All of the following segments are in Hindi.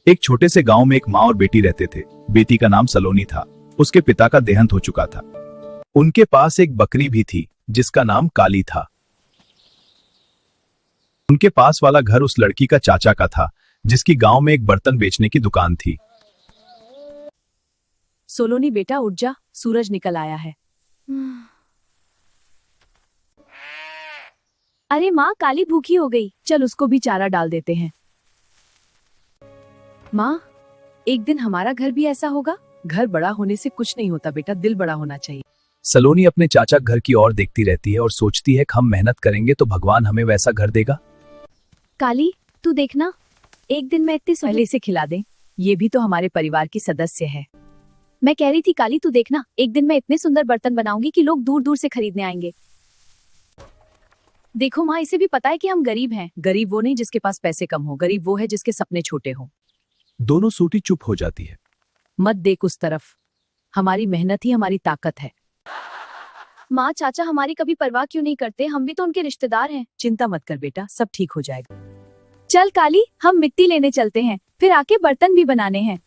एक छोटे से गांव में एक माँ और बेटी रहते थे। बेटी का नाम सलोनी था। उसके पिता का देहांत हो चुका था। उनके पास एक बकरी भी थी जिसका नाम काली था। उनके पास वाला घर उस लड़की का चाचा का था जिसकी गांव में एक बर्तन बेचने की दुकान थी। सोलोनी बेटा उठ जा, सूरज निकल आया है। अरे माँ, काली भूखी हो गई, चल उसको भी चारा डाल देते हैं। माँ, एक दिन हमारा घर भी ऐसा होगा। घर बड़ा होने से कुछ नहीं होता बेटा, दिल बड़ा होना चाहिए। सलोनी अपने चाचा घर की ओर देखती रहती है और सोचती है कि हम मेहनत करेंगे तो भगवान हमें वैसा घर देगा। काली, तू देखना, एक दिन मैं इतनी पहले से खिला दे, ये भी तो हमारे परिवार की सदस्य है। मैं कह रही थी काली, तू देखना, एक दिन मैं इतने सुंदर बर्तन बनाऊंगी कि लोग दूर दूर से खरीदने आएंगे। देखो माँ, इसे भी पता है कि हम गरीब हैं। गरीब वो नहीं जिसके पास पैसे कम हो, गरीब वो है जिसके सपने छोटे हो। दोनों सूटी चुप हो जाती है। मत देख उस तरफ, हमारी मेहनत ही हमारी ताकत है। माँ, चाचा हमारी कभी परवाह क्यों नहीं करते? हम भी तो उनके रिश्तेदार हैं। चिंता मत कर बेटा, सब ठीक हो जाएगा। चल काली, हम मिट्टी लेने चलते हैं, फिर आके बर्तन भी बनाने हैं।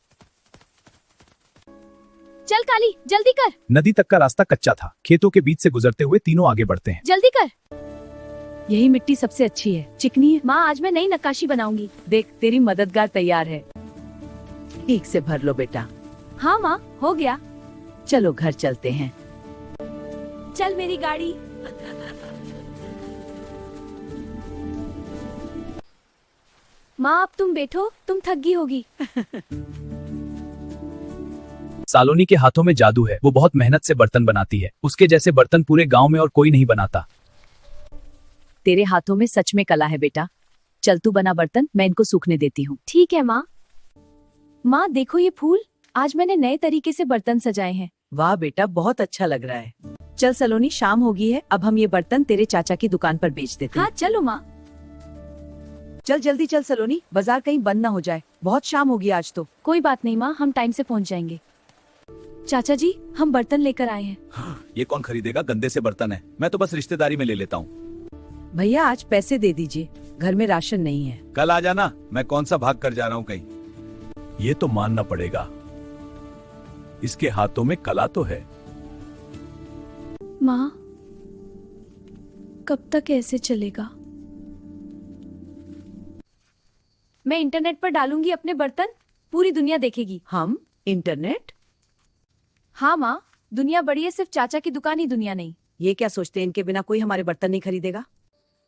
चल काली, जल्दी कर। नदी तक का रास्ता कच्चा था। खेतों के बीच से गुजरते हुए तीनों आगे बढ़ते हैं। जल्दी कर। यही मिट्टी सबसे अच्छी है, चिकनी है। माँ, आज मैं नई नक्काशी बनाऊंगी। देख, तेरी मददगार तैयार है। ठीक से भर लो बेटा। हाँ माँ, हो गया। चलो घर चलते हैं। चल मेरी गाड़ी। माँ, अब तुम बैठो, तुम थक गई होगी। सालोनी के हाथों में जादू है। वो बहुत मेहनत से बर्तन बनाती है। उसके जैसे बर्तन पूरे गांव में और कोई नहीं बनाता। तेरे हाथों में सच में कला है बेटा। चल तू बना बर्तन, मैं इनको सूखने देती हूँ। ठीक है माँ। माँ देखो ये फूल, आज मैंने नए तरीके से बर्तन सजाए हैं। वाह बेटा, बहुत अच्छा लग रहा है। चल सलोनी, शाम हो गई है, अब हम ये बर्तन तेरे चाचा की दुकान पर बेच देते हैं। हाँ चलो माँ। चल जल्दी चल सलोनी, बाजार कहीं बंद ना हो जाए। बहुत शाम होगी आज तो। कोई बात नहीं माँ, हम टाइम से पहुँच जाएंगे। चाचा जी, हम बर्तन लेकर आए हैं। ये कौन खरीदेगा? गंदे से बर्तन है। मैं तो बस रिश्तेदारी में ले लेता हूँ। भैया आज पैसे दे दीजिए, घर में राशन नहीं है। कल आ जाना। मैं कौन सा भाग कर जा रहा हूँ कहीं। ये तो मानना पड़ेगा, इसके हाथों में कला तो है। माँ, कब तक ऐसे चलेगा? मैं इंटरनेट पर डालूंगी अपने बर्तन, पूरी दुनिया देखेगी। हम इंटरनेट? हाँ माँ, दुनिया बड़ी है, सिर्फ चाचा की दुकान ही दुनिया नहीं। ये क्या सोचते हैं, इनके बिना कोई हमारे बर्तन नहीं खरीदेगा?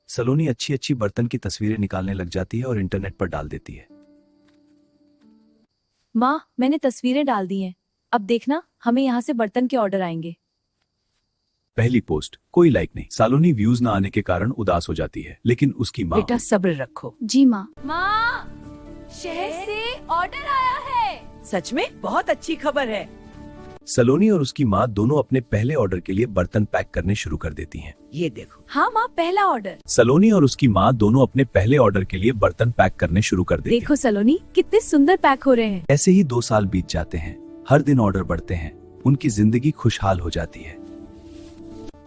सलोनी अच्छी अच्छी बर्तन की तस्वीरें निकालने लग जाती है और इंटरनेट पर डाल देती है। माँ, मैंने तस्वीरें डाल दी हैं, अब देखना हमें यहाँ से बर्तन के ऑर्डर आएंगे। पहली पोस्ट, कोई लाइक नहीं। सालोनी व्यूज न आने के कारण उदास हो जाती है, लेकिन उसकी माँ बेटा सब्र रखो। जी माँ। माँ, शहर से ऑर्डर आया है। सच में बहुत अच्छी खबर है। सलोनी और उसकी माँ दोनों अपने पहले ऑर्डर के लिए बर्तन पैक करने शुरू कर देती हैं। ये देखो। हाँ माँ, पहला ऑर्डर। सलोनी और उसकी माँ दोनों अपने पहले ऑर्डर के लिए बर्तन पैक करने शुरू कर देती हैं। देखो सलोनी, कितने सुंदर पैक हो रहे हैं। ऐसे ही 2 साल बीत जाते हैं। हर दिन ऑर्डर बढ़ते हैं। उनकी जिंदगी खुशहाल हो जाती है।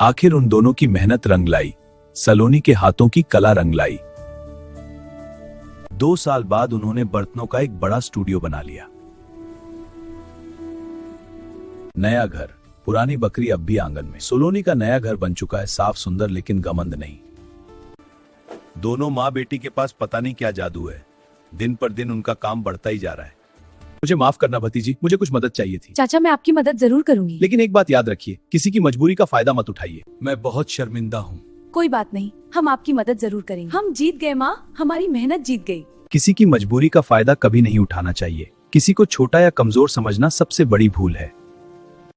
आखिर उन दोनों की मेहनत रंग लाई। सलोनी के हाथों की कला रंग लाई। 2 साल बाद उन्होंने बर्तनों का एक बड़ा स्टूडियो बना लिया। नया घर, पुरानी बकरी अब भी आंगन में। सोलोनी का नया घर बन चुका है, साफ सुंदर लेकिन गमंद नहीं। दोनों माँ बेटी के पास पता नहीं क्या जादू है। दिन पर दिन उनका काम बढ़ता ही जा रहा है। मुझे माफ करना भतीजी, मुझे कुछ मदद चाहिए थी। चाचा, मैं आपकी मदद जरूर करूंगी, लेकिन एक बात याद रखिए, किसी की मजबूरी का फायदा मत उठाइए। मैं बहुत शर्मिंदा हूँ। कोई बात नहीं, हम आपकी मदद जरूर करेंगे। हम जीत गए माँ, हमारी मेहनत जीत गई। किसी की मजबूरी का फायदा कभी नहीं उठाना चाहिए। किसी को छोटा या कमजोर समझना सबसे बड़ी भूल है।